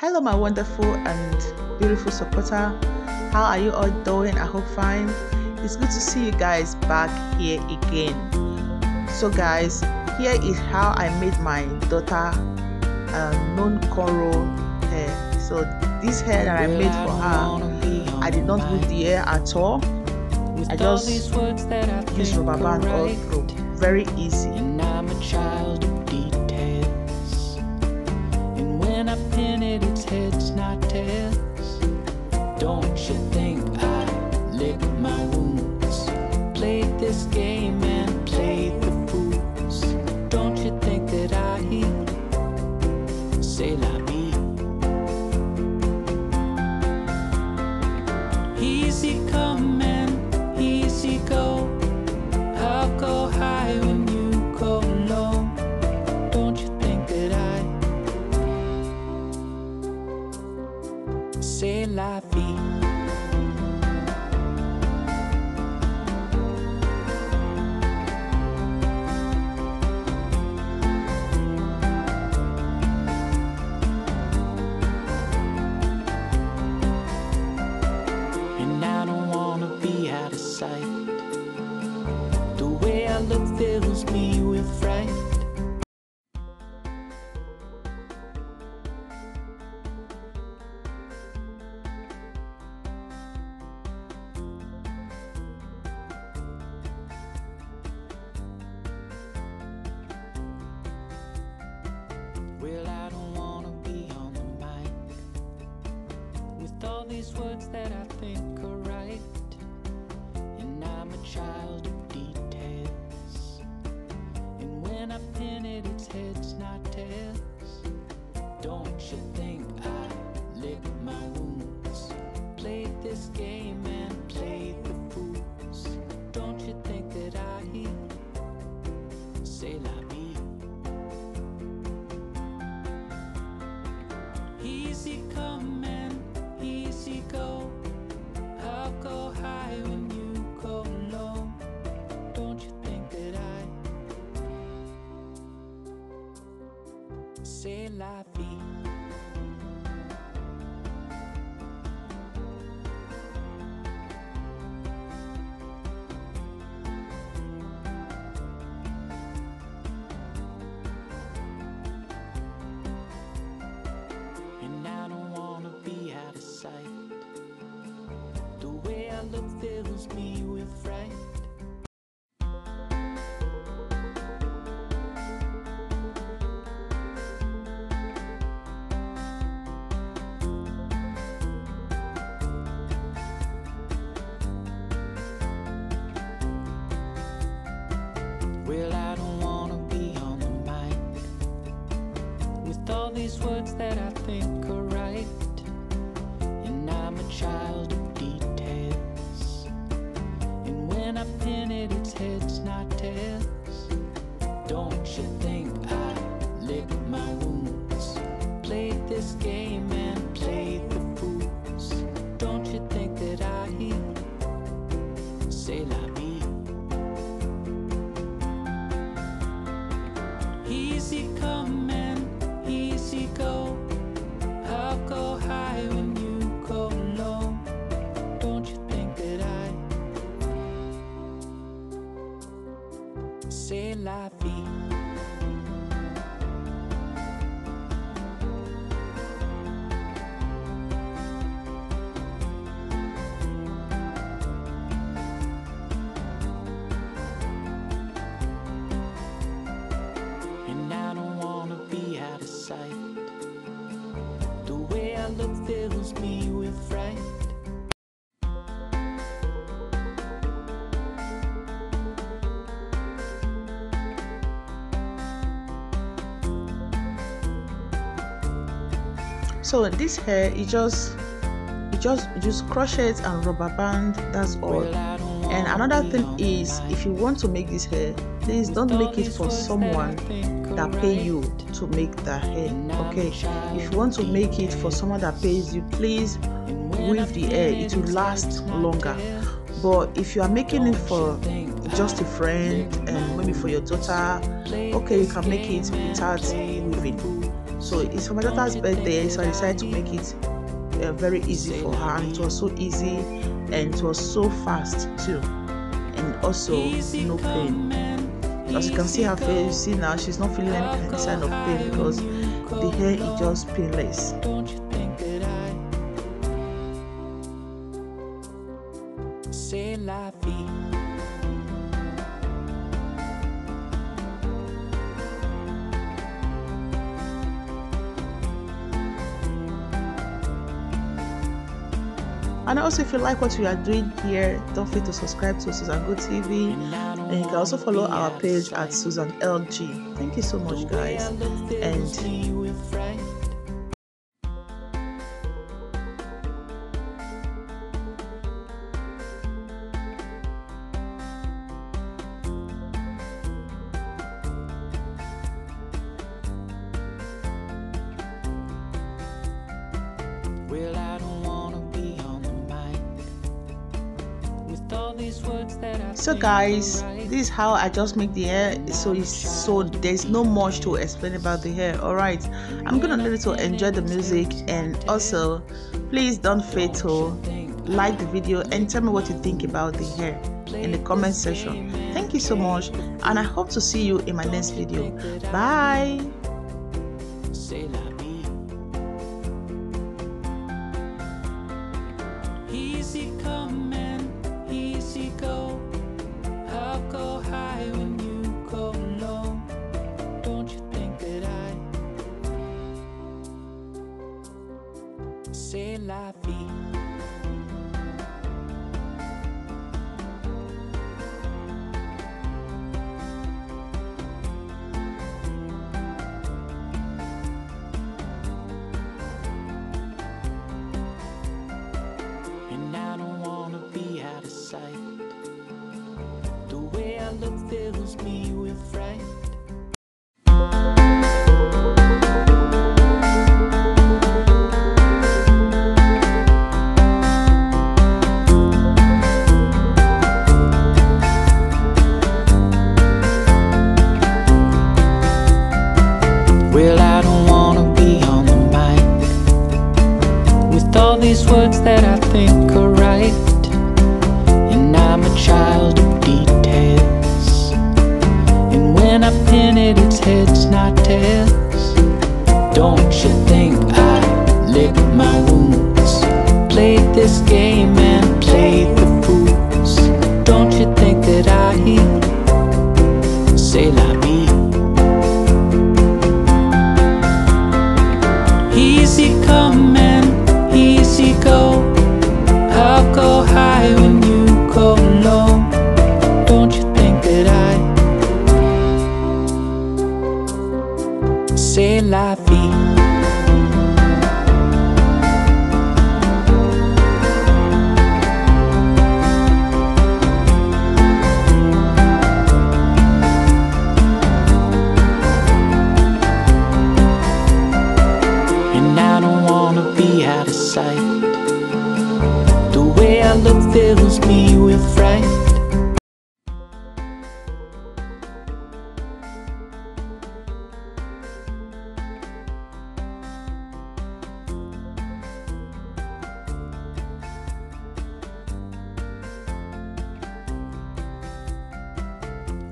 Hello my wonderful and beautiful supporter, how are you all doing? I hope fine. It's good to see you guys back here again. So guys, here is how I made my daughter known cornrow hair. So this hair that I made for her, I did not weave the hair at all. I just used rubber band all through. Very easy. And I'm a child of details, and when I pin it, it's heads, not tails. Don't you think I lick my wounds, played this game and played the fools? Don't you think that I say la vie? Easy come and easy go. I'll go high when you go low. Don't you think that I say la vie? And I don't wanna be out of sight. The way I look fills me with fright. Well, I don't wanna be on the mic with all these words that I think are right. And I'm a child of details, and when I pin it, it's heads, not tails. Don't you think I lick my wounds, played this game and played the fools? Don't you think that I say la vie? Easy come and easy go. I'll go high when you go low. Don't you think that I say la vie? And I don't wanna be out of sight. The way I look fills me with fright. Well, I don't wanna be on the mic with all these words that I think are right. And I'm a child of details, and when I pin it, it's heads, not tails. Don't you think I lick my wounds, played this game and played the fools? Don't you think that I say la vie? Easy come and easy go. I'll go high when you go low. Don't you think that I say la vie? And I don't wanna be out of sight. The way I look fills me with fright. So this hair, you just crochet and rubber band, that's all. And another thing is, if you want to make this hair, please don't make it for someone that pay you to make the hair, okay? If you want to make it for someone that pays you, please weave the hair, it will last longer. But if you are making it for just a friend and maybe for your daughter, okay, you can make it without weaving. So it's for my daughter's birthday, so I decided to make it very easy for her, and it was so easy and it was so fast too, and also no pain. So as you can see her face, you see now she's not feeling any kind of sign of pain because the hair is just painless. Don't you think that I say la vie? And also, if you like what we are doing here, don't forget to subscribe to Susan Good TV, and you can also follow our page at Susan LG. Thank you so much, guys. And well, I don't wanna be on the mic with all these words that I so guys, this is how I just make the hair. So there's no much to explain about the hair. All right, I'm gonna leave you to enjoy the music, and also please don't forget to like the video and tell me what you think about the hair in the comment section. Thank you so much, and I hope to see you in my next video. Bye. say la vie. Easy come and easy go. I'll go high when you go low. Don't you think that I say la vie? And I don't wanna be out of sight. The way I look fills me with fright. Well, I don't wanna be on the mic with all these words that I think are right. And I'm a child of details, and when I pin it, it's heads, not tails. Don't you think I lick my wounds, played this game and played the fools? Don't you think that I say la vie? Easy come and easy go. I'll go high when you go low. Don't you think that I say la vie? And I don't wanna be out of sight. The way I look fills me with fright.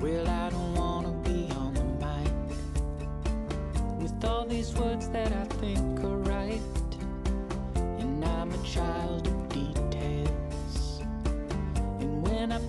Well, I don't wanna be on the mic with all these words that I think are right. And I'm a child of details, and when I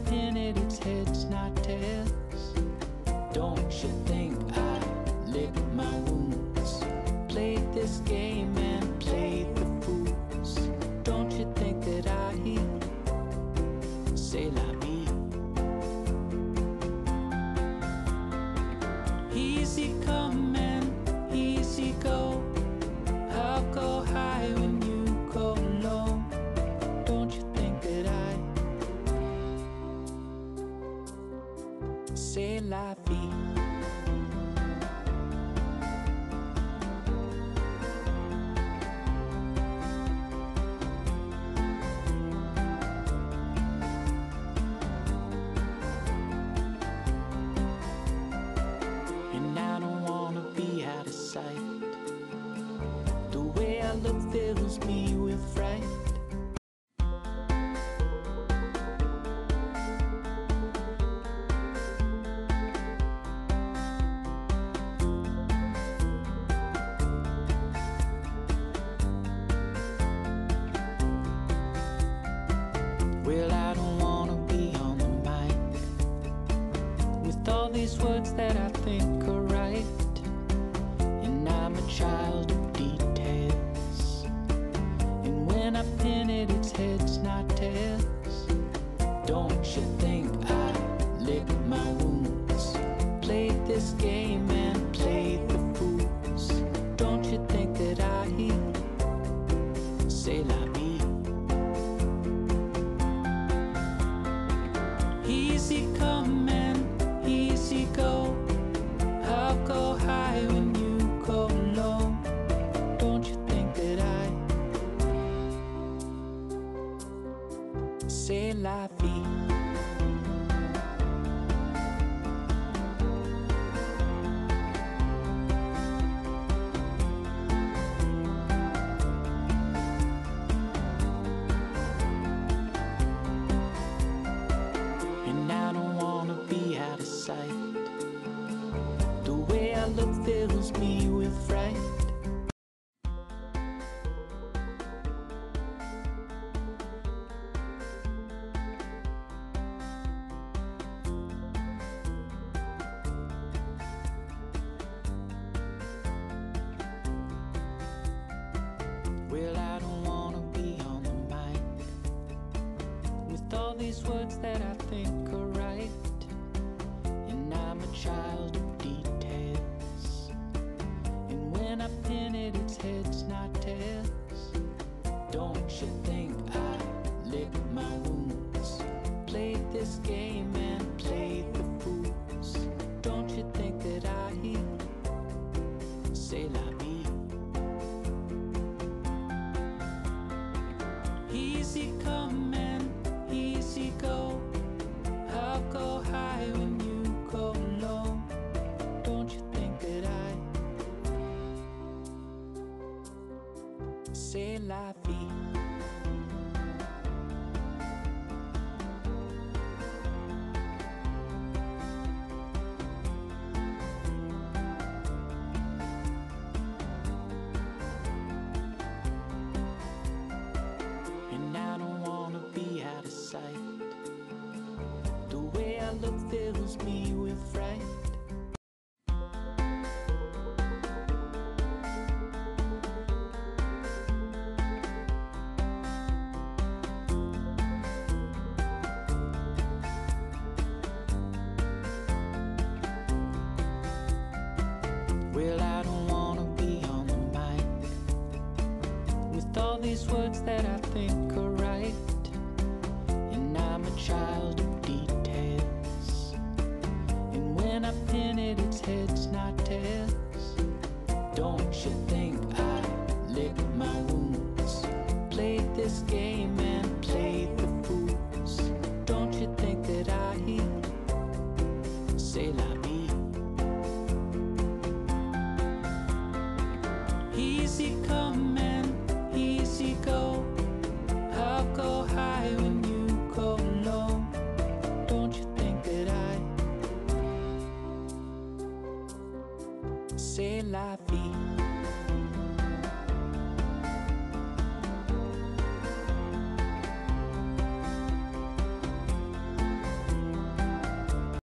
these words that I think are right, and I'm a child of details. And when I pin it, it's heads, not tails. Don't you think I lick my wounds? Played this game and played the fools. Don't you think that I say la vie? Easy come and easy go. I'll go high when you go low. Don't you think that I say la vie? And I don't wanna be out of sight. The way I look fills me with fright. Well, I don't wanna be on the mic with all these words that I think are right, and I'm a child of details. And when I pin it, it's heads, not tails. Don't you think I lick my wounds? Played this game and played the fools. Don't you think that I say la vie? Easy come and easy go. I'll go high when you go low. Don't you think that I say la vie? And I don't wanna be out of sight. The way I look fills me with fright. Well, I don't wanna be on the mic with all these words that I think are right, and I'm a child of details. And when I pin it, it's heads, not tails. Don't you think I lick my wounds? Played this game